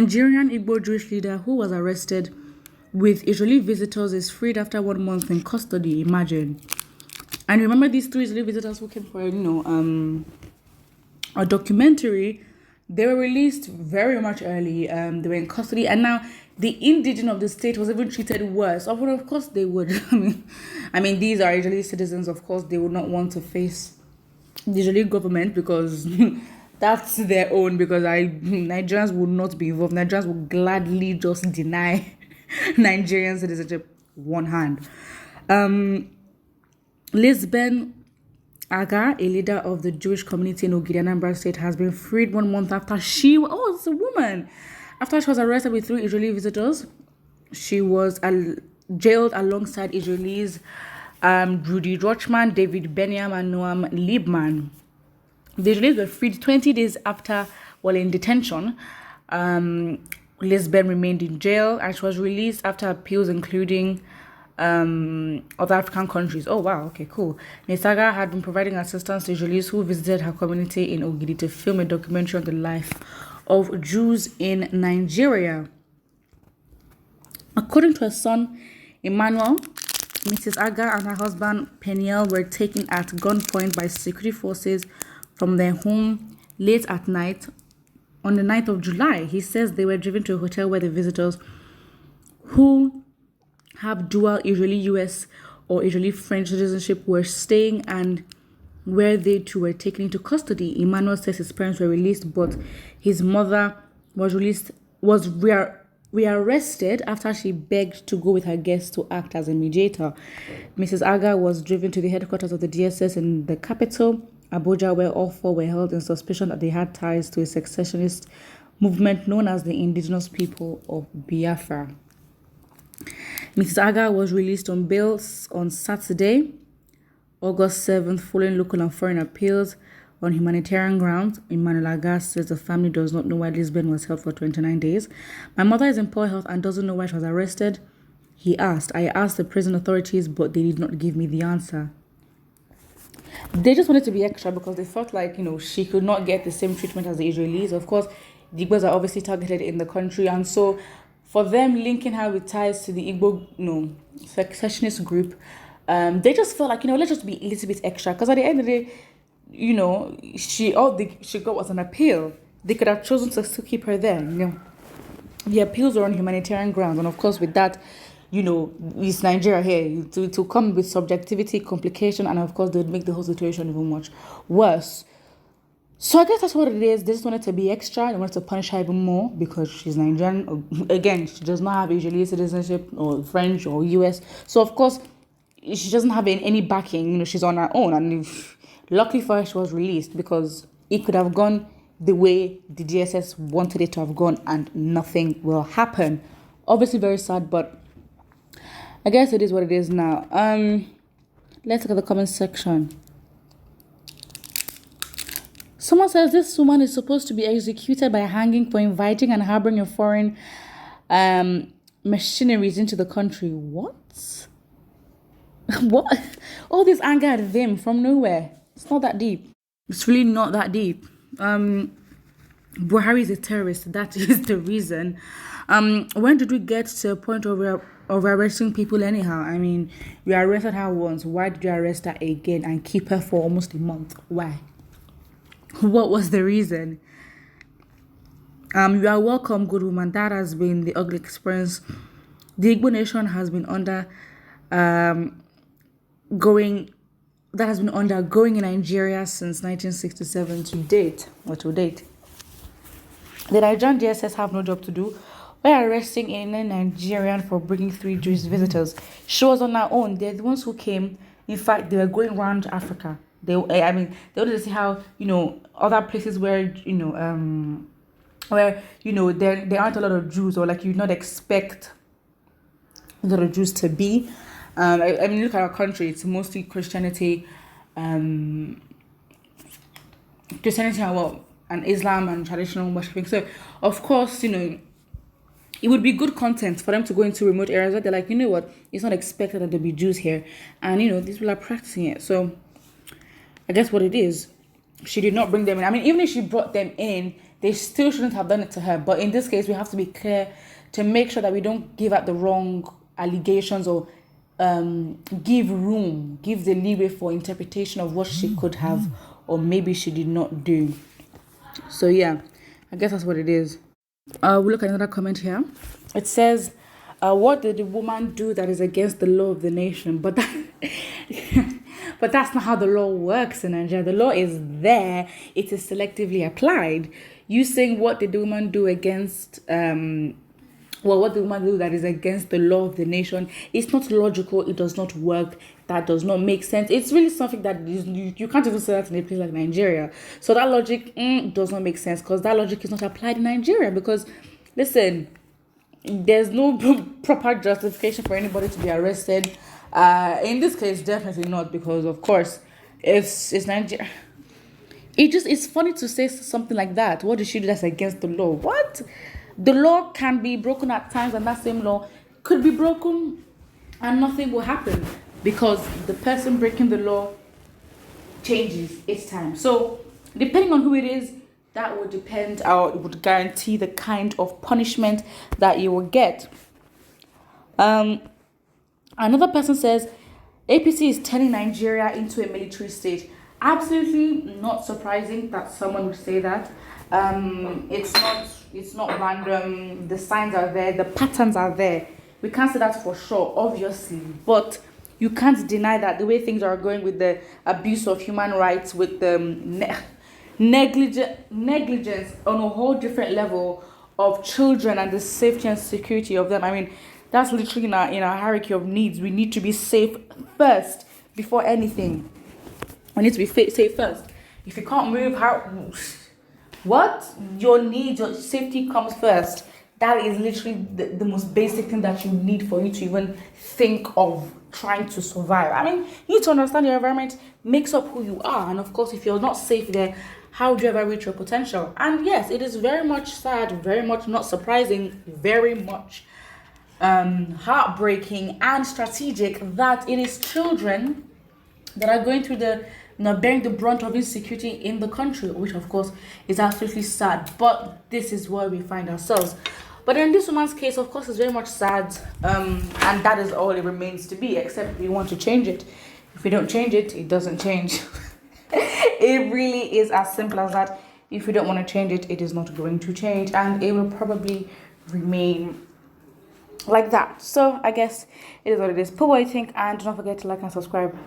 Nigerian Igbo Jewish leader who was arrested with Israeli visitors is freed after 1 month in custody. Imagine. And remember these 3 Israeli visitors who came for, a documentary. They were released very much early. They were in custody, and now the indigene of the state was even treated worse. Of course they would. I mean, these are Israeli citizens. Of course, they would not want to face the Israeli government because that's their own. Because Nigerians would not be involved. Nigerians would gladly just deny Nigerian citizenship one hand. Lisbon Aga, a leader of the Jewish community in Ogidi, Anambra State, has been freed 1 month after it's a woman. After she was arrested with 3 Israeli visitors, she was jailed alongside Israelis Rudy Rochman, David Beniam, and Noam Liebman. The Israelis were freed 20 days after, while in detention. Lisbon remained in jail, and she was released after appeals, including other African countries. Oh wow, okay, cool. Ms. Aga had been providing assistance to Israelis who visited her community in Ogidi to film a documentary on the life of Jews in Nigeria. According to her son, Emmanuel, Mrs. Aga and her husband, Peniel, were taken at gunpoint by security forces from their home late at night on the 9th of July. He says they were driven to a hotel where the visitors, who have dual Israeli US or Israeli French citizenship, were staying, and where they too were taken into custody. Emmanuel says his parents were released, but his mother was rearrested after she begged to go with her guests to act as a mediator. Mrs. Aga was driven to the headquarters of the DSS in the capital, Abuja, where all 4 were held in suspicion that they had ties to a secessionist movement known as the Indigenous People of Biafra. Mrs. Aga was released on bail on Saturday, August 7th, following local and foreign appeals on humanitarian grounds. Emmanuel Aga says the family does not know why Lisbon was held for 29 days. My mother is in poor health and doesn't know why she was arrested, he asked. I asked the prison authorities, but they did not give me the answer. They just wanted to be extra because they felt like, she could not get the same treatment as the Israelis. Of course, the Igbos are obviously targeted in the country, and so for them linking her with ties to the Igbo, secessionist group, they just felt like, let's just be a little bit extra. Because at the end of the day, she got was an appeal. They could have chosen to keep her there. The appeals were on humanitarian grounds, and of course, with that, it's Nigeria here to come with subjectivity, complication, and of course, they would make the whole situation even much worse. So I guess that's what it is. They just wanted to be extra. They wanted to punish her even more because she's Nigerian. Again, she does not have Israeli citizenship or French or US. So of course, she doesn't have any backing. She's on her own. And luckily for her, she was released because it could have gone the way the DSS wanted it to have gone and nothing will happen. Obviously very sad, but I guess it is what it is now. Let's look at the comment section. Someone says this woman is supposed to be executed by hanging for inviting and harboring your foreign machineries into the country. What? What? All this anger at them from nowhere. It's not that deep. It's really not that deep. Buhari is a terrorist. That is the reason. When did we get to a point of arresting people anyhow? I mean, we arrested her once. Why did you arrest her again and keep her for almost a month? Why? What was the reason? You are welcome, good woman. That has been the ugly experience the Igbo nation has been undergoing in Nigeria since 1967 to date. The Nigerian DSS have no job to do. We're arresting a Nigerian for bringing 3 Jewish visitors. She was on her own. They're the ones who came. In fact, they were going around Africa. They wanted to see how, other places where, there aren't a lot of Jews, or like you'd not expect a lot of Jews to be. Look at our country. It's mostly Christianity, and Islam and traditional worshiping. So, of course, it would be good content for them to go into remote areas where they're like, what? It's not expected that there'll be Jews here. And, these people are practicing it. So, I guess what it is, she did not bring them in. I mean, even if she brought them in, they still shouldn't have done it to her. But in this case, we have to be clear to make sure that we don't give out the wrong allegations or give the leeway for interpretation of what she could have or maybe she did not do. So yeah, I guess that's what it is. We'll look at another comment here. It says, what did the woman do that is against the law of the nation? But but that's not how the law works in Nigeria. The law is there. It is selectively applied. You saying what did the woman do against what the woman do that is against the law of the nation? It's not logical. It does not work. That does not make sense. It's really something that you can't even say that in a place like Nigeria. So that logic does not make sense because that logic is not applied in Nigeria. Because, listen, there's no proper justification for anybody to be arrested. In this case, definitely not, because of course, it's Nigeria. It's funny to say something like that. What did she do that's against the law? What? The law can be broken at times, and that same law could be broken and nothing will happen because the person breaking the law changes each time. So depending on who it is, that would depend, or it would guarantee the kind of punishment that you will get. Another person says, APC is turning Nigeria into a military state. Absolutely not surprising that someone would say that. It's not random. The signs are there. The patterns are there. We can't say that for sure, obviously. But you can't deny that the way things are going with the abuse of human rights, with the negligence on a whole different level of children and the safety and security of them. I mean, that's literally in our hierarchy of needs. We need to be safe first before anything. We need to be safe first. If you can't move, your needs, your safety comes first. That is literally the most basic thing that you need for you to even think of trying to survive. I mean, you need to understand your environment makes up who you are. And of course, if you're not safe there, how do you ever reach your potential? And yes, it is very much sad, very much not surprising, very much heartbreaking and strategic that it is children that are going through bearing the brunt of insecurity in the country, which of course is absolutely sad. But this is where we find ourselves. But in this woman's case, of course, it's very much sad, and that is all it remains to be, except we want to change it. If we don't change it, it doesn't change. It really is as simple as that. If we don't want to change it, it is not going to change, and it will probably remain like that. So I guess it is what it is. Put what you think, and don't forget to like and subscribe.